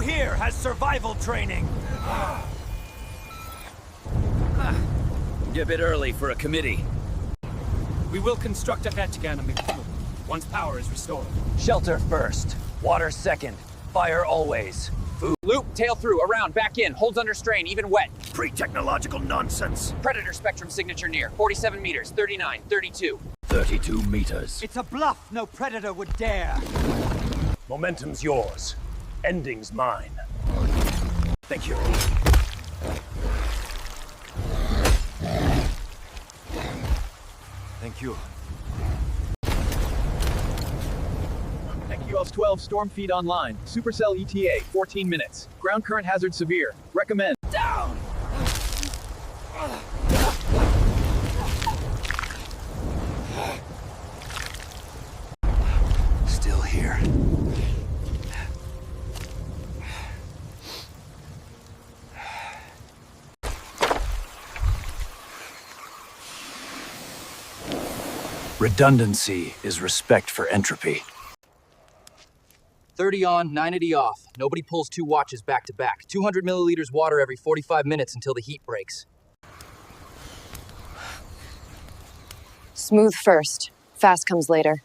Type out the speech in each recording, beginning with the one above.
here has survival training? You're a bit early for a committee. We will construct a vent again on the field once power is restored. Shelter first, water second, fire always. Food. Loop, tail through, around, back in, holds under strain, even wet. Pre-technological nonsense. Predator spectrum signature near, 47 meters, 39, 32. 32 meters. It's a bluff no predator would dare. Momentum's yours. Ending's mine. Thank you. Thank you. QL's 12 storm feed online. Supercell ETA 14 minutes. Ground current hazard severe. Recommend. Down! Still here. Redundancy is respect for entropy. 30 on, 90 off. Nobody pulls 2 watches back to back. 200 milliliters water every 45 minutes until the heat breaks. Smooth first. Fast comes later.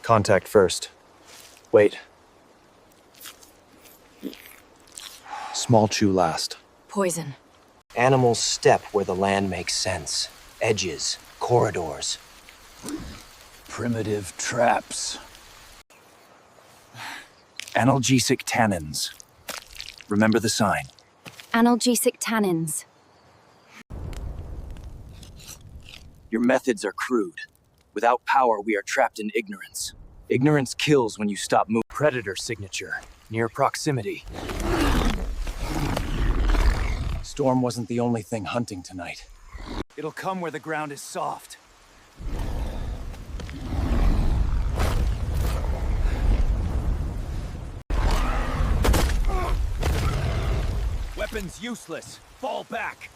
Contact first. Wait. Small chew last. Poison. Animals step where the land makes sense. Edges, corridors. Primitive traps. Analgesic tannins. Remember the sign. Analgesic tannins. Your methods are crude. Without power, we are trapped in ignorance. Ignorance kills when you stop moving. Predator signature. Near proximity. Storm wasn't the only thing hunting tonight. It'll come where the ground is soft. Weapons useless. Fall back.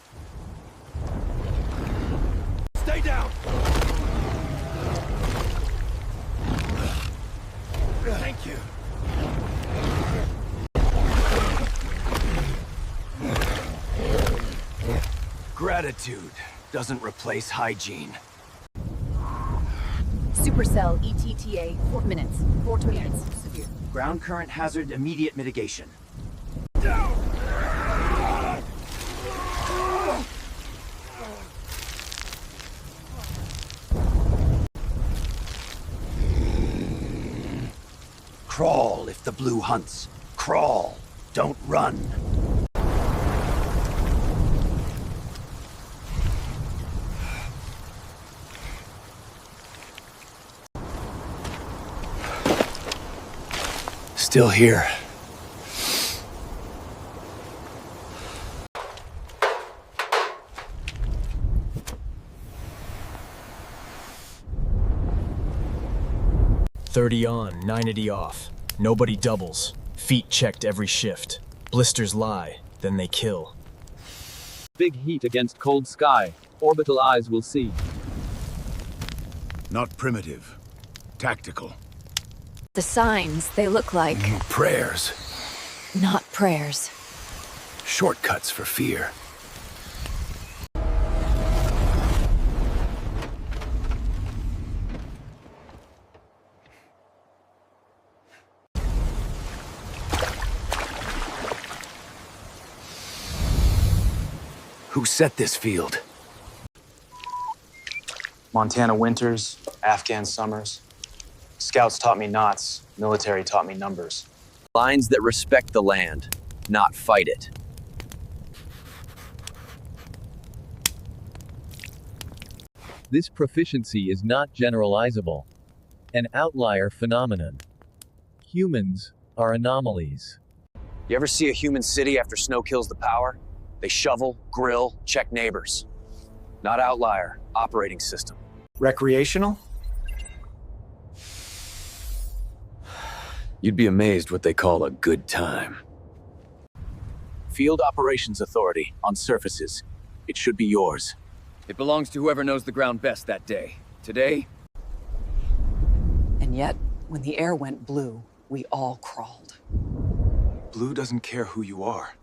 Stay down. Thank you. Gratitude doesn't replace hygiene. Supercell ETTA 4 minutes. 4 minutes. Severe. Ground current hazard immediate mitigation. Crawl if the blue hunts. Crawl. Don't run. Still here. "30 on, 90 off. Nobody doubles. Feet checked every shift. Blisters lie, then they kill." Big heat against cold sky. Orbital eyes will see. Not primitive. Tactical. The signs, they look like Prayers. not prayers. Shortcuts for fear. Who set this field? Montana winters, Afghan summers. Scouts taught me knots, military taught me numbers. Lines that respect the land, not fight it. This proficiency is not generalizable. An outlier phenomenon. Humans are anomalies. You ever see a human city after snow kills the power? They shovel, grill, check neighbors. Not outlier, operating system. Recreational? You'd be amazed what they call a good time. Field Operations Authority, on surfaces. It should be yours. It belongs to whoever knows the ground best that day. Today, And yet, when the air went blue, We all crawled. Blue doesn't care who you are.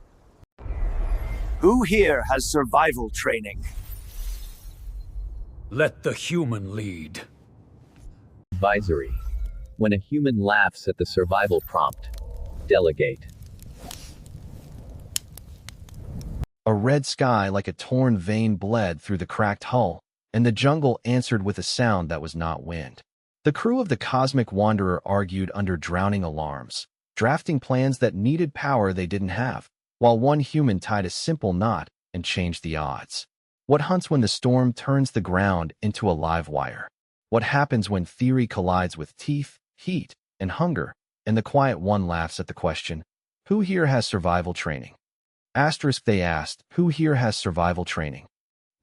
Who here has survival training? Let the human lead. Advisory. When a human laughs at the survival prompt, delegate. A red sky like a torn vein bled through the cracked hull, and the jungle answered with a sound that was not wind. The crew of the Cosmic Wanderer argued under drowning alarms, drafting plans that needed power they didn't have, while one human tied a simple knot and changed the odds. What hunts when the storm turns the ground into a live wire? What happens when theory collides with teeth, heat, and hunger? And the quiet one laughs at the question, who here has survival training? Asterisk, they asked, who here has survival training?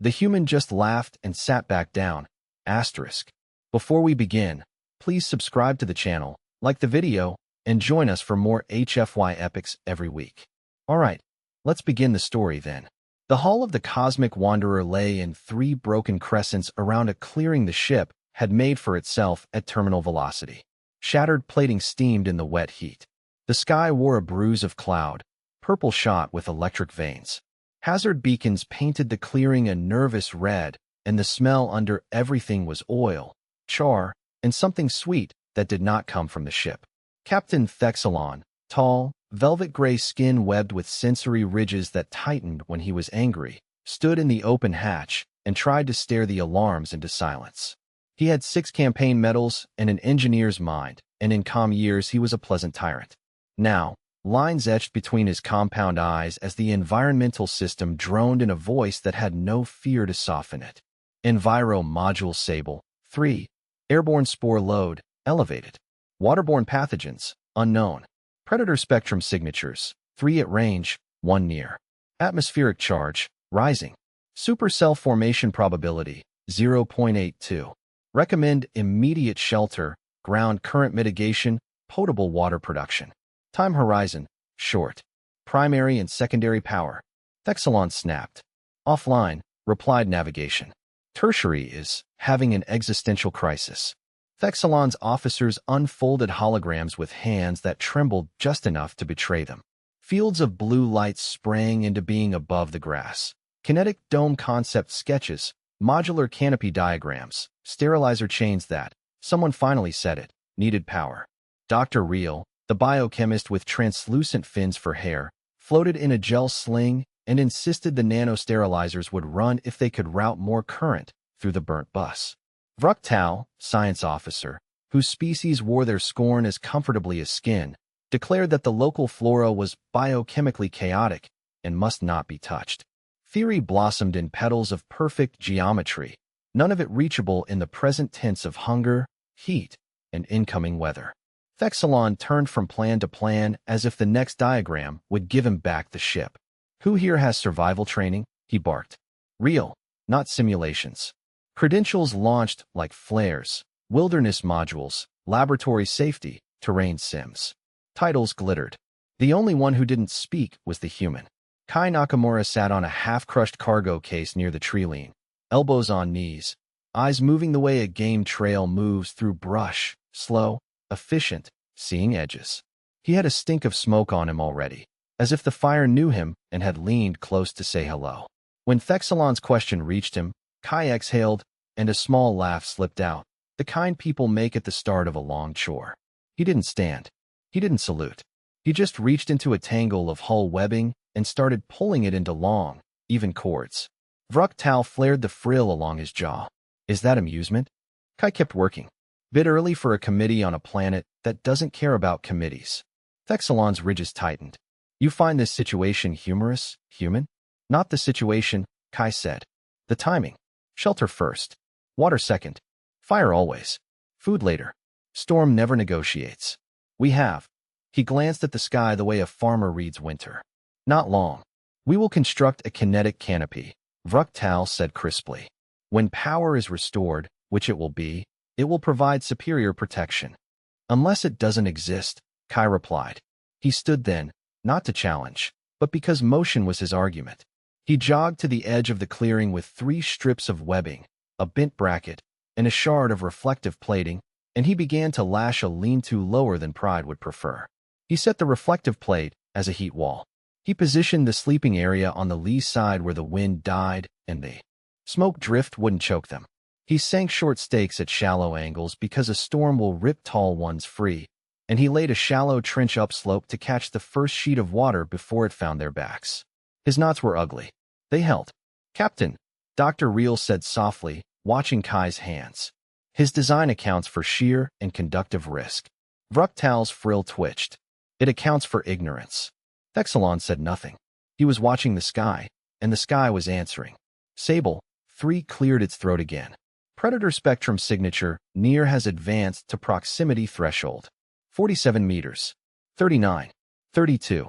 The human just laughed and sat back down. Asterisk. Before we begin, please subscribe to the channel, like the video, and join us for more HFY epics every week. Alright, let's begin the story then. The hull of the Cosmic Wanderer lay in 3 broken crescents around a clearing the ship had made for itself at terminal velocity. Shattered plating steamed in the wet heat. The sky wore a bruise of cloud, purple shot with electric veins. Hazard beacons painted the clearing a nervous red, and the smell under everything was oil, char, and something sweet that did not come from the ship. Captain Thexalon, tall, velvet gray skin webbed with sensory ridges that tightened when he was angry, stood in the open hatch and tried to stare the alarms into silence. He had 6 campaign medals and an engineer's mind, and in calm years he was a pleasant tyrant. Now, lines etched between his compound eyes as the environmental system droned in a voice that had no fear to soften it. Enviro Module Sable 3. Airborne Spore Load, Elevated. Waterborne Pathogens, Unknown. Predator Spectrum Signatures, 3 at range, 1 near. Atmospheric Charge, Rising. Supercell Formation Probability, 0.82. Recommend immediate shelter, ground current mitigation, potable water production. Time horizon, short. Primary and secondary power. Thexalon snapped. Offline, replied navigation. Tertiary is having an existential crisis. Thexalon's officers unfolded holograms with hands that trembled just enough to betray them. Fields of blue light sprang into being above the grass. Kinetic dome concept sketches, modular canopy diagrams, sterilizer chains that, someone finally said it, needed power. Dr. Real, the biochemist with translucent fins for hair, floated in a gel sling and insisted the nanosterilizers would run if they could route more current through the burnt bus. Vruk Tao, science officer, whose species wore their scorn as comfortably as skin, declared that the local flora was biochemically chaotic and must not be touched. Theory blossomed in petals of perfect geometry, none of it reachable in the present tense of hunger, heat, and incoming weather. Thexalon turned from plan to plan as if the next diagram would give him back the ship. Who here has survival training? He barked. Real, not simulations. Credentials launched like flares, wilderness modules, laboratory safety, terrain sims. Titles glittered. The only one who didn't speak was the human. Kai Nakamura sat on a half-crushed cargo case near the tree line, elbows on knees, eyes moving the way a game trail moves through brush, slow, efficient, seeing edges. He had a stink of smoke on him already, as if the fire knew him and had leaned close to say hello. When Thexalon's question reached him, Kai exhaled, and a small laugh slipped out, the kind people make at the start of a long chore. He didn't stand. He didn't salute. He just reached into a tangle of hull webbing and started pulling it into long, even cords. Vruk Tao flared the frill along his jaw. Is that amusement? Kai kept working. Bit early for a committee on a planet that doesn't care about committees. Thexalon's ridges tightened. You find this situation humorous, human? Not the situation, Kai said. The timing. Shelter first. Water second. Fire always. Food later. Storm never negotiates. We have. He glanced at the sky the way a farmer reads winter. Not long. We will construct a kinetic canopy, Vruk Tao said crisply. When power is restored, which it will provide superior protection. Unless it doesn't exist, Kai replied. He stood then, not to challenge, but because motion was his argument. He jogged to the edge of the clearing with 3 strips of webbing, a bent bracket, and a shard of reflective plating, and he began to lash a lean-to lower than Pride would prefer. He set the reflective plate as a heat wall. He positioned the sleeping area on the lee side where the wind died and the smoke drift wouldn't choke them. He sank short stakes at shallow angles because a storm will rip tall ones free, and he laid a shallow trench upslope to catch the first sheet of water before it found their backs. His knots were ugly. They held. "Captain," Dr. Reel said softly, watching Kai's hands. His design accounts for sheer and conductive risk. Vruktal's frill twitched. "It accounts for ignorance." Thexalon said nothing. He was watching the sky, and the sky was answering. Sable 3 cleared its throat again. Predator spectrum signature near has advanced to proximity threshold. 47 meters. 39. 32.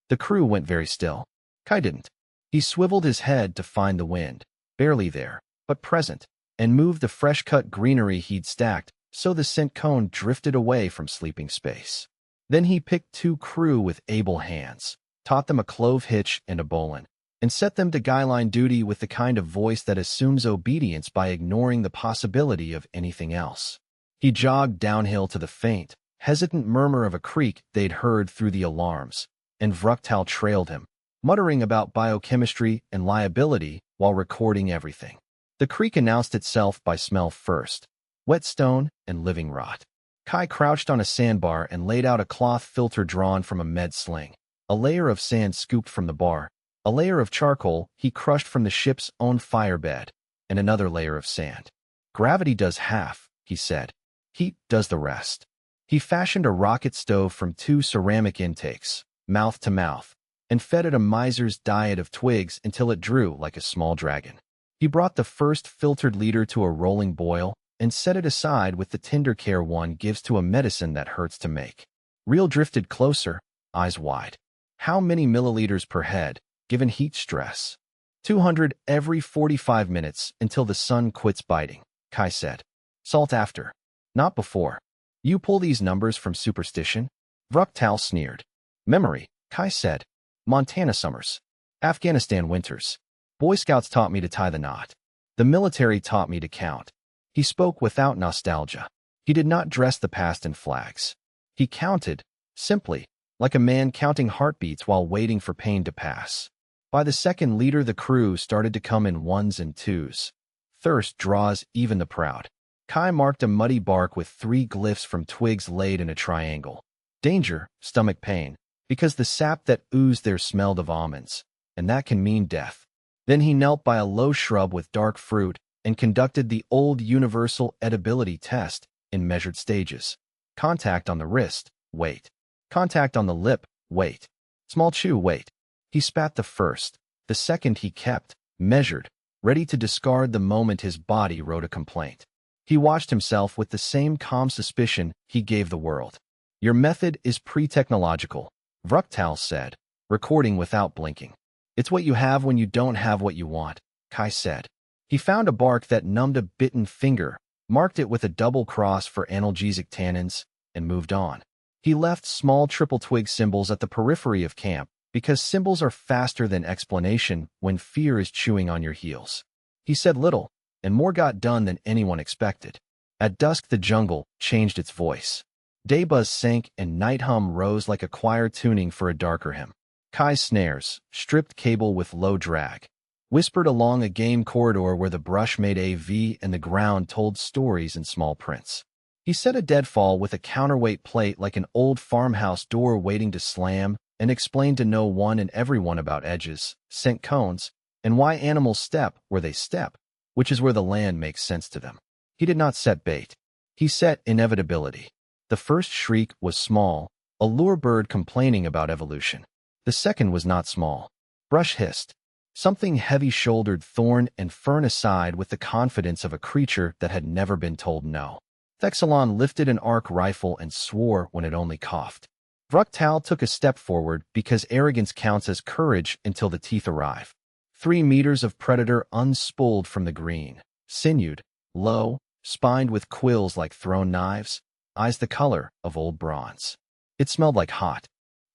The crew went very still. Kai didn't. He swiveled his head to find the wind, barely there, but present, and moved the fresh-cut greenery he'd stacked so the scent cone drifted away from sleeping space. Then he picked 2 crew with able hands, taught them a clove hitch and a bowline, and set them to guyline duty with the kind of voice that assumes obedience by ignoring the possibility of anything else. He jogged downhill to the faint, hesitant murmur of a creek they'd heard through the alarms, and Vruktal trailed him, muttering about biochemistry and liability while recording everything. The creek announced itself by smell first: whetstone and living rot. Kai crouched on a sandbar and laid out a cloth filter drawn from a med sling, a layer of sand scooped from the bar, a layer of charcoal he crushed from the ship's own firebed, and another layer of sand. "Gravity does half," he said. "Heat does the rest." He fashioned a rocket stove from 2 ceramic intakes, mouth to mouth, and fed it a miser's diet of twigs until it drew like a small dragon. He brought the first filtered liter to a rolling boil and set it aside with the tender care one gives to a medicine that hurts to make. Reel drifted closer, eyes wide. "How many milliliters per head, given heat stress?" 200 every 45 minutes until the sun quits biting, Kai said. "Salt after. Not before." "You pull these numbers from superstition?" Vruktal sneered. "Memory," Kai said. "Montana summers. Afghanistan winters. Boy Scouts taught me to tie the knot. The military taught me to count." He spoke without nostalgia. He did not dress the past in flags. He counted, simply, like a man counting heartbeats while waiting for pain to pass. By the second liter the crew started to come in 1s and 2s. Thirst draws even the proud. Kai marked a muddy bark with 3 glyphs from twigs laid in a triangle. Danger, stomach pain, because the sap that oozed there smelled of almonds, and that can mean death. Then he knelt by a low shrub with dark fruit and conducted the old universal edibility test in measured stages. Contact on the wrist, wait. Contact on the lip, wait. Small chew, wait. He spat the first. The second he kept, measured, ready to discard the moment his body wrote a complaint. He watched himself with the same calm suspicion he gave the world. "Your method is pre-technological," Vruktal said, recording without blinking. "It's what you have when you don't have what you want," Kai said. He found a bark that numbed a bitten finger, marked it with a double cross for analgesic tannins, and moved on. He left small triple twig symbols at the periphery of camp, because symbols are faster than explanation when fear is chewing on your heels. He said little, and more got done than anyone expected. At dusk the jungle changed its voice. Daybuzz sank and night hum rose like a choir tuning for a darker hymn. Kai's snares, stripped cable with low drag, whispered along a game corridor where the brush made a V and the ground told stories in small prints. He set a deadfall with a counterweight plate like an old farmhouse door waiting to slam, and explained to no one and everyone about edges, scent cones, and why animals step where they step, which is where the land makes sense to them. He did not set bait. He set inevitability. The first shriek was small, a lure bird complaining about evolution. The second was not small. Brush hissed. Something heavy-shouldered thorn and fern aside with the confidence of a creature that had never been told no. Thexalon lifted an arc rifle and swore when it only coughed. Vruktal took a step forward because arrogance counts as courage until the teeth arrive. 3 meters of predator unspooled from the green, sinewed, low, spined with quills like thrown knives, eyes the color of old bronze. It smelled like hot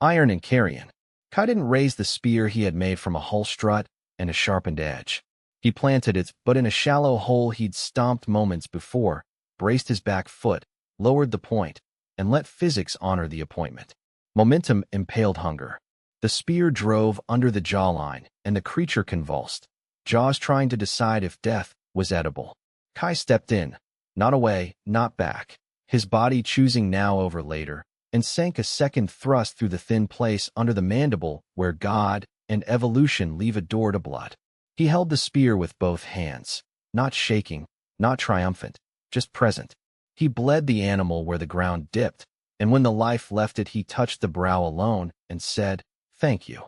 iron and carrion. Kai didn't raise the spear he had made from a hull strut and a sharpened edge. He planted it, but in a shallow hole he'd stomped moments before, braced his back foot, lowered the point, and let physics honor the appointment. Momentum impaled hunger. The spear drove under the jawline, and the creature convulsed, jaws trying to decide if death was edible. Kai stepped in, not away, not back, his body choosing now over later, and sank a second thrust through the thin place under the mandible where God and evolution leave a door to blood. He held the spear with both hands, not shaking, not triumphant, just present. He bled the animal where the ground dipped, and when the life left it, he touched the brow alone and said, "Thank you."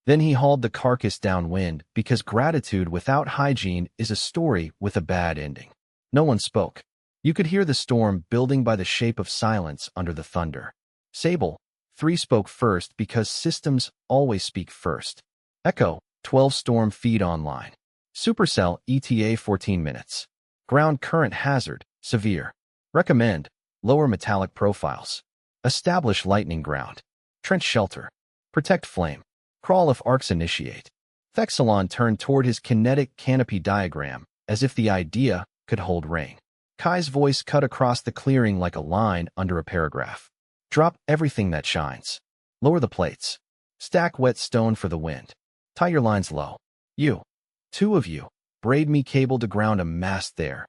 Then he hauled the carcass downwind, because gratitude without hygiene is a story with a bad ending. No one spoke. You could hear the storm building by the shape of silence under the thunder. Sable, 3 spoke first because systems always speak first. Echo, 12 storm feed online. Supercell ETA 14 minutes. Ground current hazard, severe. Recommend, lower metallic profiles. Establish lightning ground. Trench shelter. Protect flame. Crawl if arcs initiate. Thexalon turned toward his kinetic canopy diagram, as if the idea could hold rain. Kai's voice cut across the clearing like a line under a paragraph. Drop everything that shines. Lower the plates. Stack wet stone for the wind. Tie your lines low. You. 2 of you. Braid me cable to ground a mast there,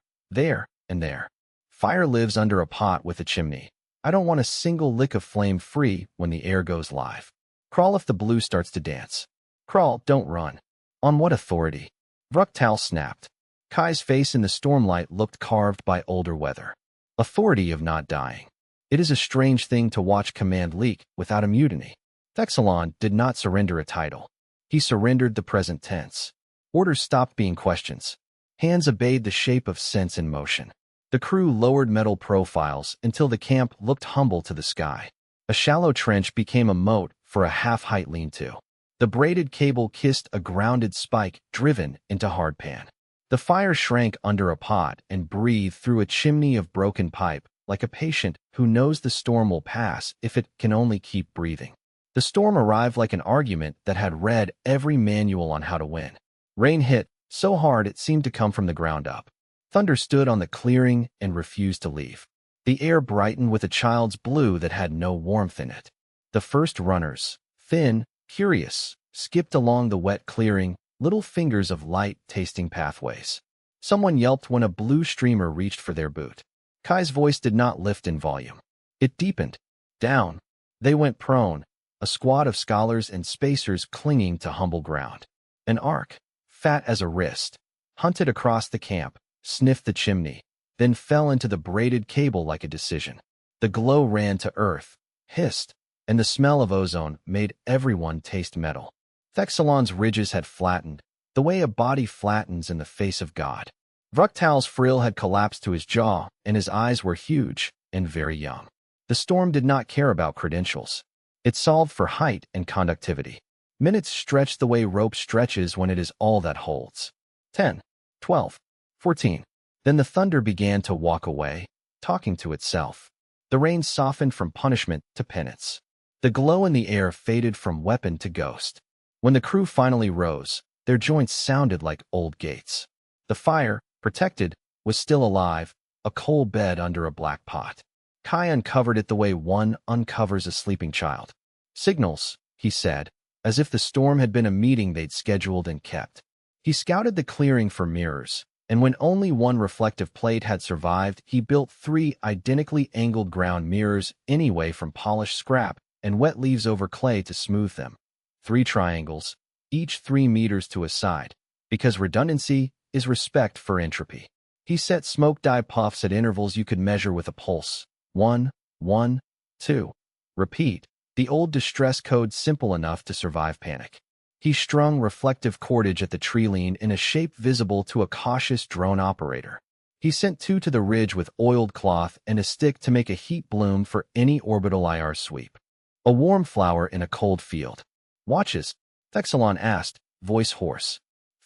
and there. Fire lives under a pot with a chimney. I don't want a single lick of flame free when the air goes live. Crawl if the blue starts to dance. Crawl, don't run. On what authority? Vruktal snapped. Kai's face in the stormlight looked carved by older weather. Authority of not dying. It is a strange thing to watch command leak without a mutiny. Thexalon did not surrender a title. He surrendered the present tense. Orders stopped being questions. Hands obeyed the shape of sense in motion. The crew lowered metal profiles until the camp looked humble to the sky. A shallow trench became a moat for a half-height lean-to. The braided cable kissed a grounded spike driven into hardpan. The fire shrank under a pot and breathed through a chimney of broken pipe, like a patient who knows the storm will pass if it can only keep breathing. The storm arrived like an argument that had read every manual on how to win. Rain hit so hard it seemed to come from the ground up. Thunder stood on the clearing and refused to leave. The air brightened with a child's blue that had no warmth in it. The first runners, thin, curious, skipped along the wet clearing, little fingers of light tasting pathways. Someone yelped when a blue streamer reached for their boot. Kai's voice did not lift in volume. It deepened. Down. They went prone, a squad of scholars and spacers clinging to humble ground. An arc, fat as a wrist, hunted across the camp, sniffed the chimney, then fell into the braided cable like a decision. The glow ran to earth, hissed, and the smell of ozone made everyone taste metal. Thexalon's ridges had flattened, the way a body flattens in the face of God. Vruktal's frill had collapsed to his jaw, and his eyes were huge and very young. The storm did not care about credentials. It solved for height and conductivity. Minutes stretched the way rope stretches when it is all that holds. 10, 12, 14. Then the thunder began to walk away, talking to itself. The rain softened from punishment to penance. The glow in the air faded from weapon to ghost. When the crew finally rose, their joints sounded like old gates. The fire, protected, was still alive, a coal bed under a black pot. Kai uncovered it the way one uncovers a sleeping child. Signals, he said, as if the storm had been a meeting they'd scheduled and kept. He scouted the clearing for mirrors, and when only one reflective plate had survived, he built 3 identically angled ground mirrors anyway from polished scrap and wet leaves over clay to smooth them. 3 triangles, each 3 meters to a side, because redundancy is respect for entropy. He set smoke dye puffs at intervals you could measure with a pulse. 1, 1, 2. Repeat, the old distress code simple enough to survive panic. He strung reflective cordage at the tree lean in a shape visible to a cautious drone operator. He sent 2 to the ridge with oiled cloth and a stick to make a heat bloom for any orbital IR sweep. A warm flower in a cold field. Watches? Thexalon asked, voice hoarse.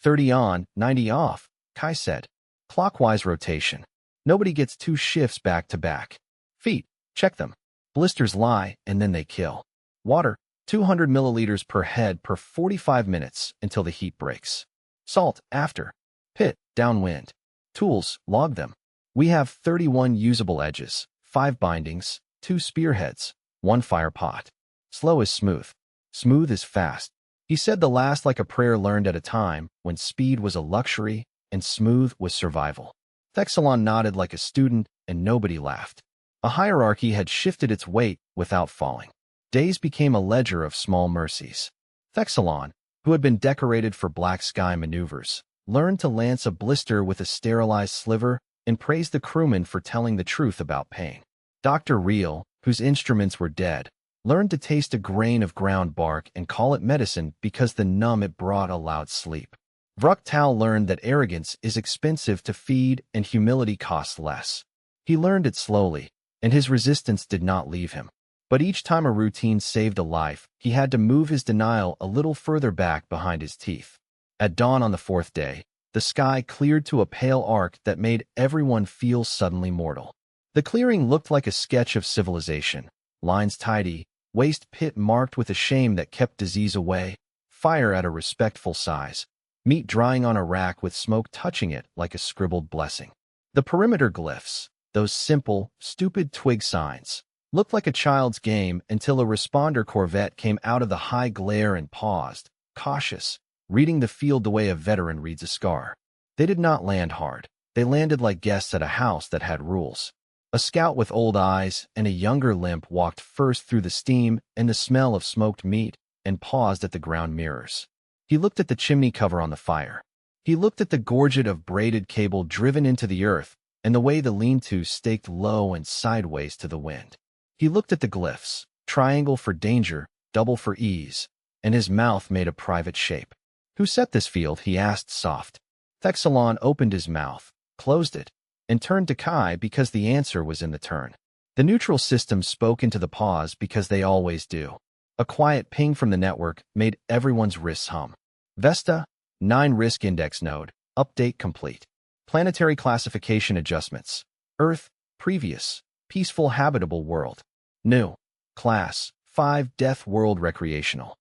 30 on, 90 off, Kai said. Clockwise rotation. Nobody gets 2 shifts back to back. Feet, check them. Blisters lie, and then they kill. Water, 200 milliliters per head per 45 minutes until the heat breaks. Salt, after. Pit, downwind. Tools, log them. We have 31 usable edges, 5 bindings, 2 spearheads, 1 fire pot. Slow is smooth. Smooth is fast. He said the last like a prayer learned at a time when speed was a luxury and smooth was survival. Thexalon nodded like a student and nobody laughed. A hierarchy had shifted its weight without falling. Days became a ledger of small mercies. Thexalon, who had been decorated for black sky maneuvers, learned to lance a blister with a sterilized sliver and praised the crewman for telling the truth about pain. Dr. Reel, whose instruments were dead, learned to taste a grain of ground bark and call it medicine because the numb it brought allowed sleep. Vruktal learned that arrogance is expensive to feed and humility costs less. He learned it slowly, and his resistance did not leave him. But each time a routine saved a life, he had to move his denial a little further back behind his teeth. At dawn on the 4th day, the sky cleared to a pale arc that made everyone feel suddenly mortal. The clearing looked like a sketch of civilization. Lines tidy, waste pit marked with a shame that kept disease away, fire at a respectful size, meat drying on a rack with smoke touching it like a scribbled blessing. The perimeter glyphs, those simple, stupid twig signs, looked like a child's game until a responder corvette came out of the high glare and paused, cautious, reading the field the way a veteran reads a scar. They did not land hard. They landed like guests at a house that had rules. A scout with old eyes and a younger limp walked first through the steam and the smell of smoked meat and paused at the ground mirrors. He looked at the chimney cover on the fire. He looked at the gorget of braided cable driven into the earth and the way the lean-to staked low and sideways to the wind. He looked at the glyphs, triangle for danger, double for ease, and his mouth made a private shape. Who set this field? He asked soft. Thexalon opened his mouth, closed it, and turned to Kai because the answer was in the turn. The neutral system spoke into the pause because they always do. A quiet ping from the network made everyone's wrists hum. Vesta, 9 risk index node, update complete. Planetary classification adjustments. Earth, previous, peaceful habitable world. New, class, 5 death world recreational.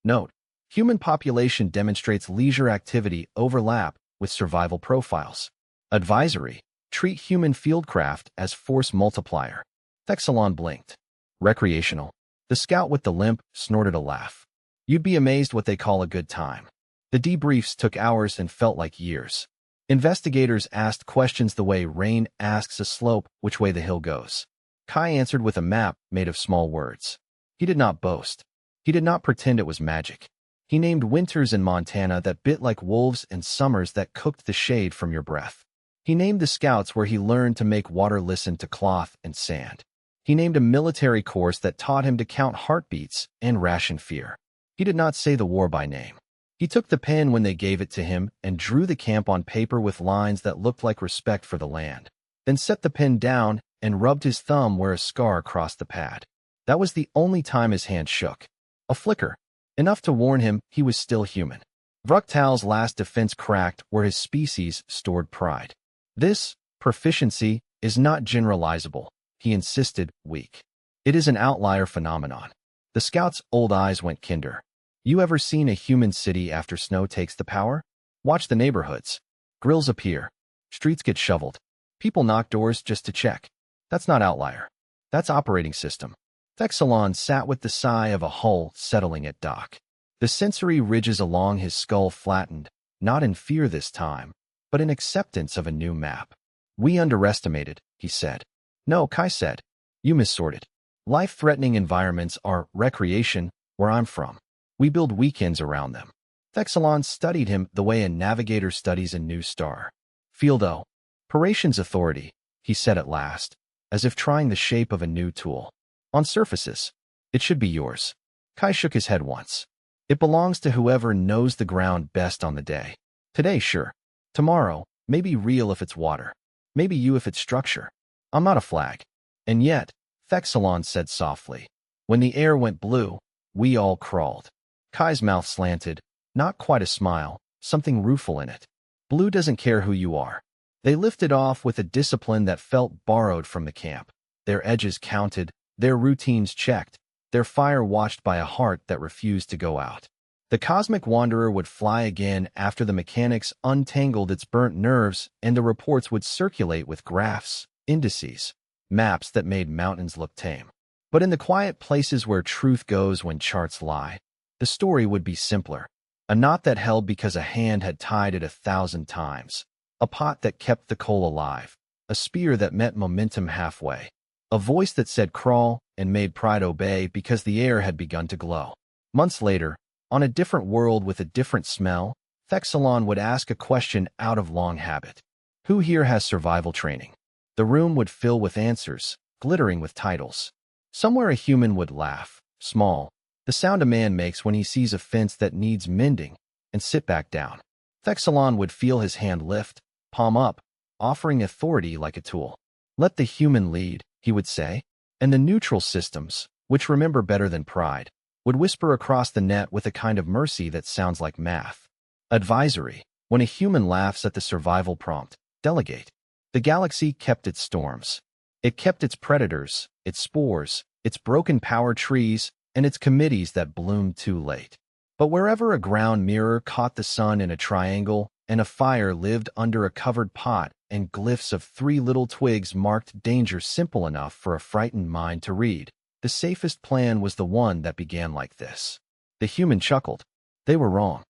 Note, human population demonstrates leisure activity overlap with survival profiles. Advisory, treat human fieldcraft as force multiplier. Thexalon blinked. Recreational. The scout with the limp snorted a laugh. You'd be amazed what they call a good time. The debriefs took hours and felt like years. Investigators asked questions the way rain asks a slope which way the hill goes. Kai answered with a map made of small words. He did not boast. He did not pretend it was magic. He named winters in Montana that bit like wolves and summers that cooked the shade from your breath. He named the scouts where he learned to make water listen to cloth and sand. He named a military course that taught him to count heartbeats and ration fear. He did not say the war by name. He took the pen when they gave it to him and drew the camp on paper with lines that looked like respect for the land, then set the pen down and rubbed his thumb where a scar crossed the pad. That was the only time his hand shook. A flicker, enough to warn him he was still human. Vruktal's last defense cracked where his species stored pride. This proficiency is not generalizable, he insisted, weak. It is an outlier phenomenon. The scout's old eyes went kinder. You ever seen a human city after snow takes the power? Watch the neighborhoods. Grills appear. Streets get shoveled. People knock doors just to check. That's not outlier. That's operating system. Thexalon sat with the sigh of a hull settling at dock. The sensory ridges along his skull flattened, not in fear this time, but in acceptance of a new map. We underestimated, he said. No, Kai said. You missorted. Life-threatening environments are recreation where I'm from. We build weekends around them. Thexalon studied him the way a navigator studies a new star. Fieldo. Operations authority, he said at last, as if trying the shape of a new tool. On surfaces, it should be yours. Kai shook his head once. It belongs to whoever knows the ground best on the day. Today, sure. Tomorrow, maybe real if it's water. Maybe you if it's structure. I'm not a flag. And yet, Thexalon said softly, when the air went blue, we all crawled. Kai's mouth slanted, not quite a smile, something rueful in it. Blue doesn't care who you are. They lifted off with a discipline that felt borrowed from the camp. Their edges counted, their routines checked, their fire watched by a heart that refused to go out. The cosmic wanderer would fly again after the mechanics untangled its burnt nerves, and the reports would circulate with graphs, indices, maps that made mountains look tame. But in the quiet places where truth goes when charts lie, the story would be simpler. A knot that held because a hand had tied it 1,000 times. A pot that kept the coal alive. A spear that met momentum halfway. A voice that said crawl and made pride obey because the air had begun to glow. Months later, on a different world with a different smell, Thexalon would ask a question out of long habit. Who here has survival training? The room would fill with answers, glittering with titles. Somewhere a human would laugh, small, the sound a man makes when he sees a fence that needs mending, and sit back down. Thexalon would feel his hand lift, palm up, offering authority like a tool. Let the human lead, he would say, and the neutral systems, which remember better than pride, would whisper across the net with a kind of mercy that sounds like math. Advisory: when a human laughs at the survival prompt, delegate. The galaxy kept its storms. It kept its predators, its spores, its broken power trees, and its committees that bloomed too late. But wherever a ground mirror caught the sun in a triangle, and a fire lived under a covered pot, and glyphs of 3 little twigs marked danger simple enough for a frightened mind to read, the safest plan was the one that began like this. The human chuckled. They were wrong.